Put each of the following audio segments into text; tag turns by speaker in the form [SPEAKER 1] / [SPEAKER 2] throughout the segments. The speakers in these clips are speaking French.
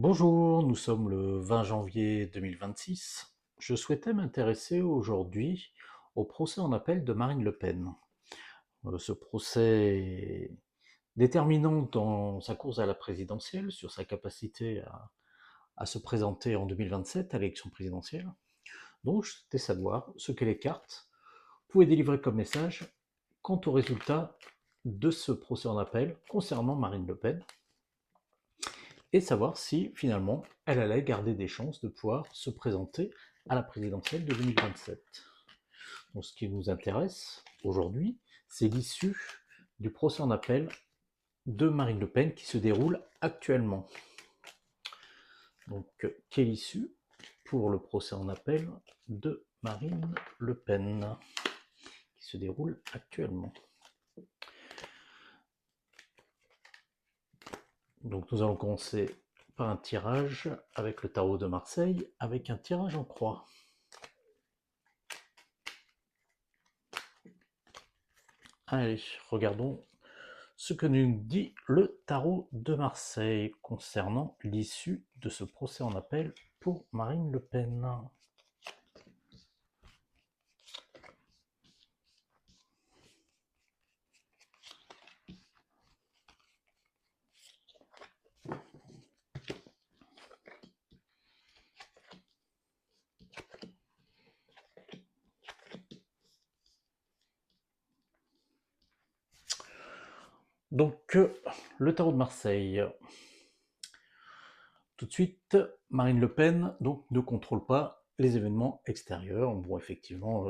[SPEAKER 1] Bonjour, nous sommes le 20 janvier 2026. Je souhaitais m'intéresser aujourd'hui au procès en appel de Marine Le Pen. Ce procès est déterminant dans sa course à la présidentielle, sur sa capacité à se présenter en 2027 à l'élection présidentielle. Donc je souhaitais savoir ce que les cartes pouvaient délivrer comme message quant au résultat de ce procès en appel concernant Marine Le Pen, et savoir si finalement elle allait garder des chances de pouvoir se présenter à la présidentielle de 2027. Donc ce qui nous intéresse aujourd'hui, c'est l'issue du procès en appel de Marine Le Pen qui se déroule actuellement. Donc quelle issue pour le procès en appel de Marine Le Pen qui se déroule actuellement. Donc nous allons commencer par un tirage avec le tarot de Marseille, avec un tirage en croix. Allez, regardons ce que nous dit le tarot de Marseille concernant l'issue de ce procès en appel pour Marine Le Pen. Donc, le tarot de Marseille. Tout de suite, Marine Le Pen donc, ne contrôle pas les événements extérieurs. Bon, effectivement,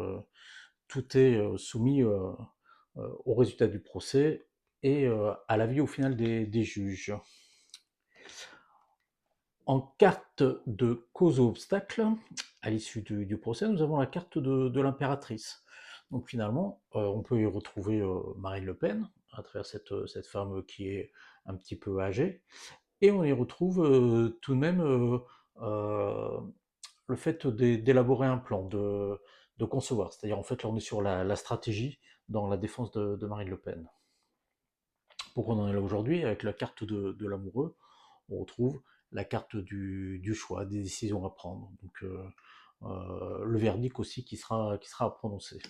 [SPEAKER 1] tout est soumis au résultat du procès et à l'avis au final des juges. En carte de cause ou obstacle, à l'issue du procès, nous avons la carte de l'impératrice. Donc finalement, on peut y retrouver Marine Le Pen, à travers cette femme qui est un petit peu âgée, et on y retrouve tout de même le fait d'élaborer un plan, de concevoir. C'est-à-dire, en fait, là, on est sur la stratégie dans la défense de Marine Le Pen. Pourquoi on en est là aujourd'hui? Avec la carte de l'amoureux, on retrouve la carte du choix, des décisions à prendre. Donc, le verdict aussi qui sera à prononcer.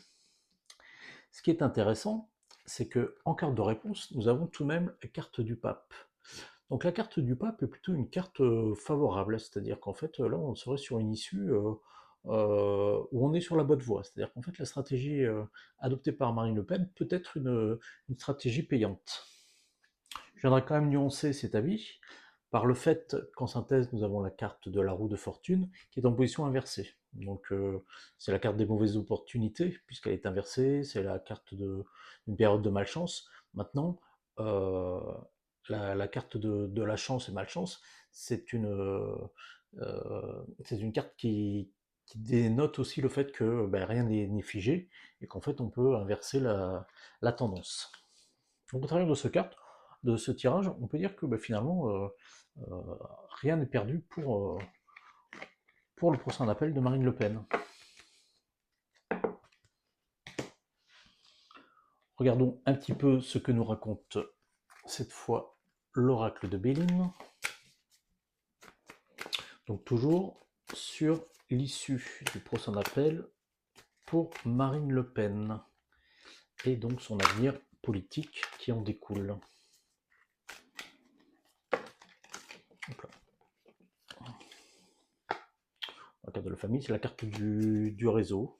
[SPEAKER 1] Ce qui est intéressant, c'est que en carte de réponse, nous avons tout de même la carte du pape. Donc la carte du pape est plutôt une carte favorable, c'est-à-dire qu'en fait là on serait sur une issue où on est sur la bonne voie, c'est-à-dire qu'en fait la stratégie adoptée par Marine Le Pen peut être une stratégie payante. Je viendrai quand même nuancer cet avis par le fait qu'en synthèse, nous avons la carte de la roue de fortune qui est en position inversée. Donc c'est la carte des mauvaises opportunités, puisqu'elle est inversée, c'est la carte d'une période de malchance. Maintenant, euh, la carte de la chance et malchance, c'est une carte qui dénote aussi le fait que ben, rien n'est figé et qu'en fait on peut inverser la tendance. Donc au travers de ce tirage, on peut dire que bah, finalement, euh, rien n'est perdu pour le procès en appel de Marine Le Pen. Regardons un petit peu ce que nous raconte cette fois l'oracle de Béline. Donc toujours sur l'issue du procès en appel pour Marine Le Pen et donc son avenir politique qui en découle. La carte de la famille, c'est la carte du réseau.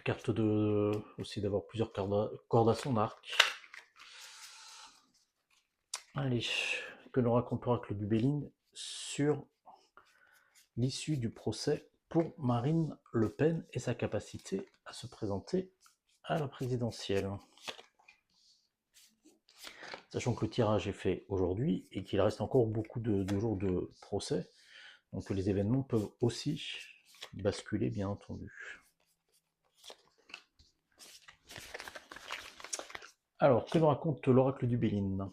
[SPEAKER 1] Carte aussi d'avoir plusieurs cordes à son arc. Allez, que nous raconte l'oracle du Béline sur l'issue du procès pour Marine Le Pen et sa capacité à se présenter à la présidentielle. Sachant que le tirage est fait aujourd'hui et qu'il reste encore beaucoup de jours de procès, donc les événements peuvent aussi basculer, bien entendu. Alors, que nous raconte l'oracle du Béline?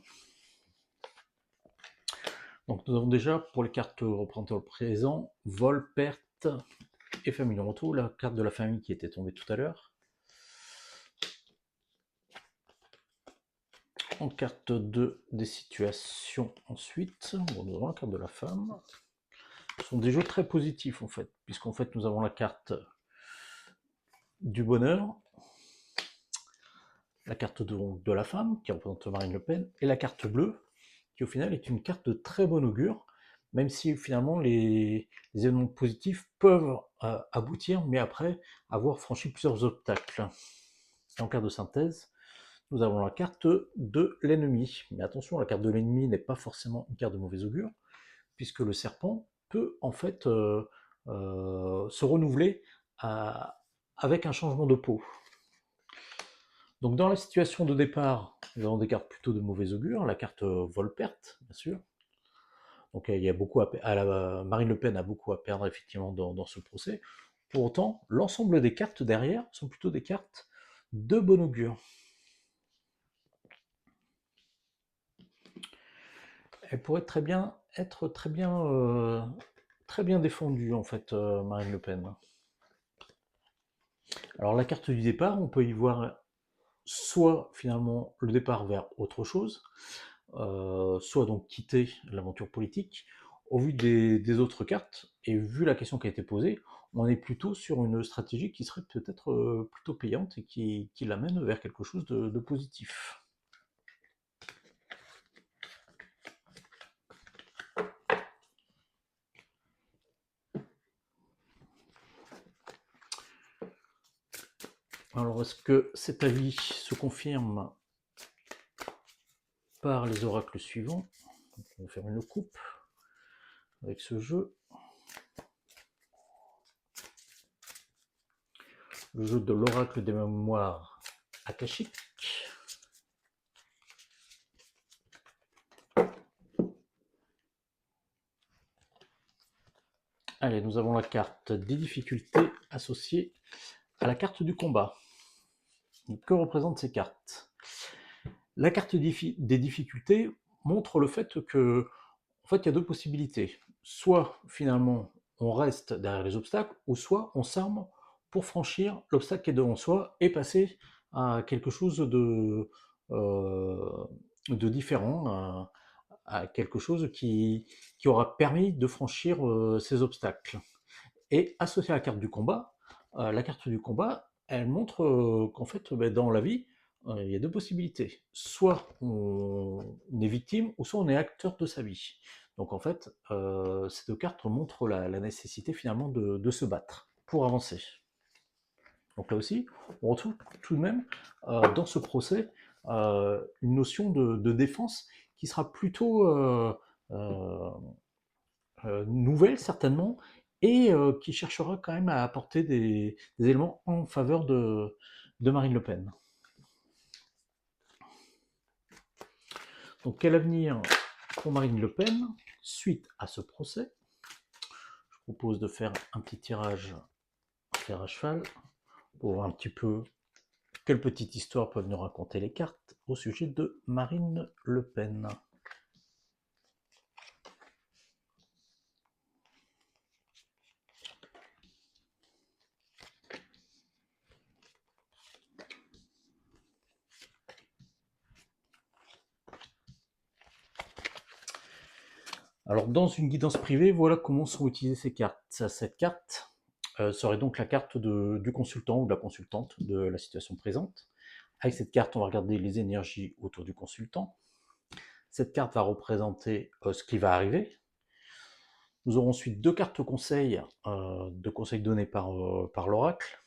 [SPEAKER 1] Donc nous avons déjà, pour les cartes représentant le présent, vol, perte et famille. On retrouve la carte de la famille qui était tombée tout à l'heure. En carte 2 des situations ensuite, bon, nous avons la carte de la femme. Ce sont des jeux très positifs en fait, puisqu'en fait nous avons la carte du bonheur, la carte de la femme, qui représente Marine Le Pen, et la carte bleue, qui au final est une carte de très bon augure, même si finalement les événements positifs peuvent aboutir, mais après avoir franchi plusieurs obstacles. Et en carte de synthèse, nous avons la carte de l'ennemi. Mais attention, la carte de l'ennemi n'est pas forcément une carte de mauvais augure, puisque le serpent peut en fait se renouveler avec un changement de peau. Donc dans la situation de départ, nous avons des cartes plutôt de mauvais augure, la carte vol-perte, bien sûr. Donc il y a beaucoup Marine Le Pen a beaucoup à perdre effectivement dans ce procès. Pour autant, l'ensemble des cartes derrière sont plutôt des cartes de bon augure. Elle pourrait être très bien défendue en fait, Marine Le Pen. Alors la carte du départ, on peut y voir soit finalement le départ vers autre chose, soit donc quitter l'aventure politique. Au vu des autres cartes, et vu la question qui a été posée, on est plutôt sur une stratégie qui serait peut-être plutôt payante et qui l'amène vers quelque chose de positif. Alors, est-ce que cet avis se confirme par les oracles suivants? Donc, on va faire une coupe avec ce jeu. Le jeu de l'oracle des mémoires akashiques. Allez, nous avons la carte des difficultés associées à la carte du combat. Que représentent ces cartes? La carte des difficultés montre le fait que, en fait, il y a deux possibilités. Soit, finalement, on reste derrière les obstacles, ou soit on s'arme pour franchir l'obstacle qui est devant soi et passer à quelque chose de différent, à quelque chose qui aura permis de franchir ces obstacles. Et associé à la carte du combat, elle montre qu'en fait, dans la vie, il y a deux possibilités. Soit on est victime, ou soit on est acteur de sa vie. Donc en fait, ces deux cartes montrent la nécessité finalement de se battre pour avancer. Donc là aussi, on retrouve tout de même dans ce procès une notion de défense qui sera plutôt euh, nouvelle certainement, et qui cherchera quand même à apporter des éléments en faveur de Marine Le Pen. Donc quel avenir pour Marine Le Pen suite à ce procès? Je propose de faire un petit tirage fer à cheval pour voir un petit peu quelle petite histoire peuvent nous raconter les cartes au sujet de Marine Le Pen. Alors dans une guidance privée, voilà comment sont utilisées ces cartes. Cette carte serait donc la carte du consultant ou de la consultante de la situation présente. Avec cette carte, on va regarder les énergies autour du consultant. Cette carte va représenter ce qui va arriver. Nous aurons ensuite deux cartes conseils, donnés par l'oracle,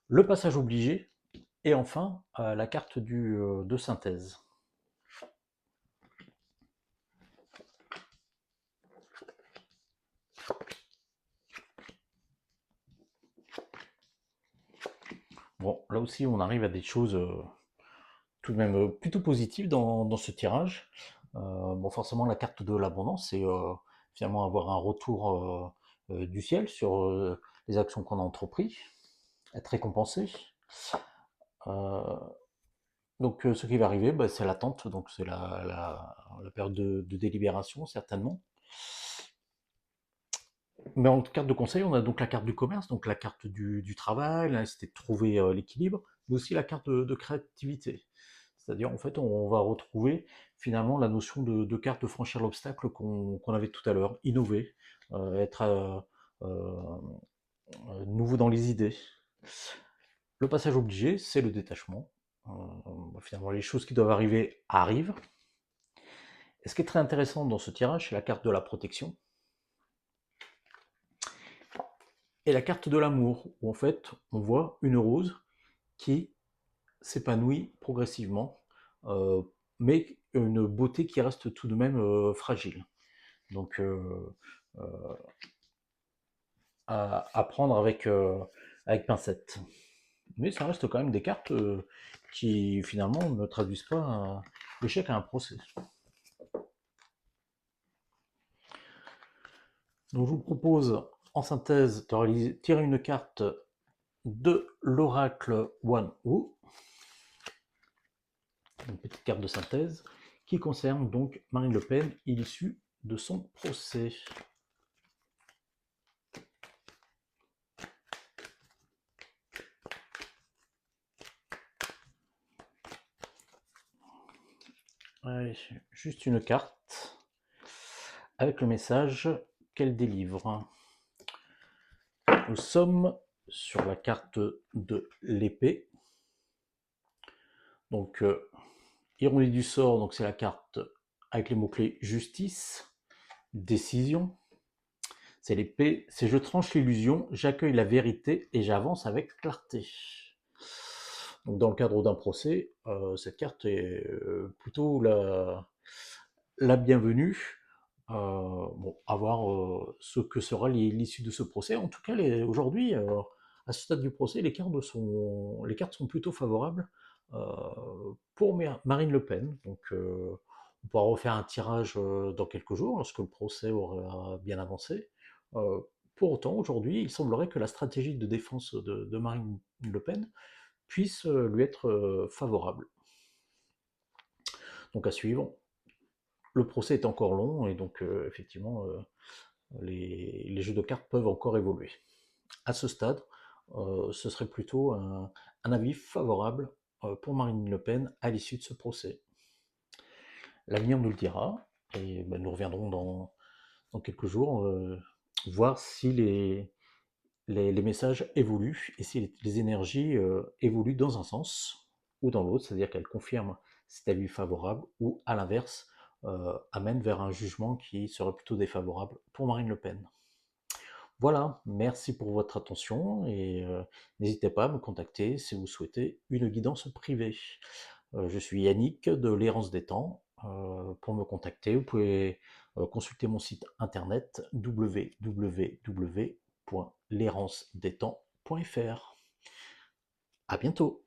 [SPEAKER 1] le passage obligé, et enfin la carte de synthèse. Bon, là aussi on arrive à des choses tout de même plutôt positives dans ce tirage. Bon, forcément la carte de l'abondance, c'est finalement avoir un retour du ciel sur les actions qu'on a entreprises, être récompensé. Donc ce qui va arriver, c'est l'attente, donc c'est la période de délibération certainement. Mais en carte de conseil, on a donc la carte du commerce, donc la carte du travail, la nécessité de trouver l'équilibre, mais aussi la carte de créativité. C'est-à-dire, en fait, on va retrouver finalement la notion de carte de franchir l'obstacle qu'on avait tout à l'heure, innover, être nouveau dans les idées. Le passage obligé, c'est le détachement. Finalement, les choses qui doivent arriver arrivent. Et ce qui est très intéressant dans ce tirage, c'est la carte de la protection et la carte de l'amour, où en fait, on voit une rose qui s'épanouit progressivement, mais une beauté qui reste tout de même fragile. Donc, à prendre avec pincette. Mais ça reste quand même des cartes qui finalement ne traduisent pas l'échec à un procès. Donc je vous propose en synthèse de tirer une carte de l'oracle Wan Wu, une petite carte de synthèse, qui concerne donc Marine Le Pen et l'issue de son procès. Allez, juste une carte avec le message qu'elle délivre. Nous sommes sur la carte de l'épée. Donc, ironie du sort, donc c'est la carte avec les mots-clés justice, décision. C'est l'épée, c'est je tranche l'illusion, j'accueille la vérité et j'avance avec clarté. Donc, dans le cadre d'un procès, cette carte est plutôt la bienvenue. Bon, à voir ce que sera l'issue de ce procès. En tout cas, aujourd'hui, à ce stade du procès, les cartes sont plutôt favorables pour Marine Le Pen. Donc, on pourra refaire un tirage dans quelques jours, lorsque le procès aura bien avancé. Euh, pour autant, aujourd'hui, il semblerait que la stratégie de défense de Marine Le Pen puisse lui être favorable. Donc, à suivre. Le procès est encore long et donc effectivement les jeux de cartes peuvent encore évoluer. À ce stade, ce serait plutôt un avis favorable pour Marine Le Pen à l'issue de ce procès. L'avenir nous le dira et ben, nous reviendrons dans quelques jours voir si les messages évoluent et si les énergies évoluent dans un sens ou dans l'autre, c'est-à-dire qu'elles confirment cet avis favorable ou à l'inverse amènent vers un jugement qui serait plutôt défavorable pour Marine Le Pen. Voilà, merci pour votre attention et n'hésitez pas à me contacter si vous souhaitez une guidance privée. Je suis Yannick de l'Errance des Temps. Pour me contacter, vous pouvez consulter mon site internet www.l'errancedestemps.fr. À bientôt.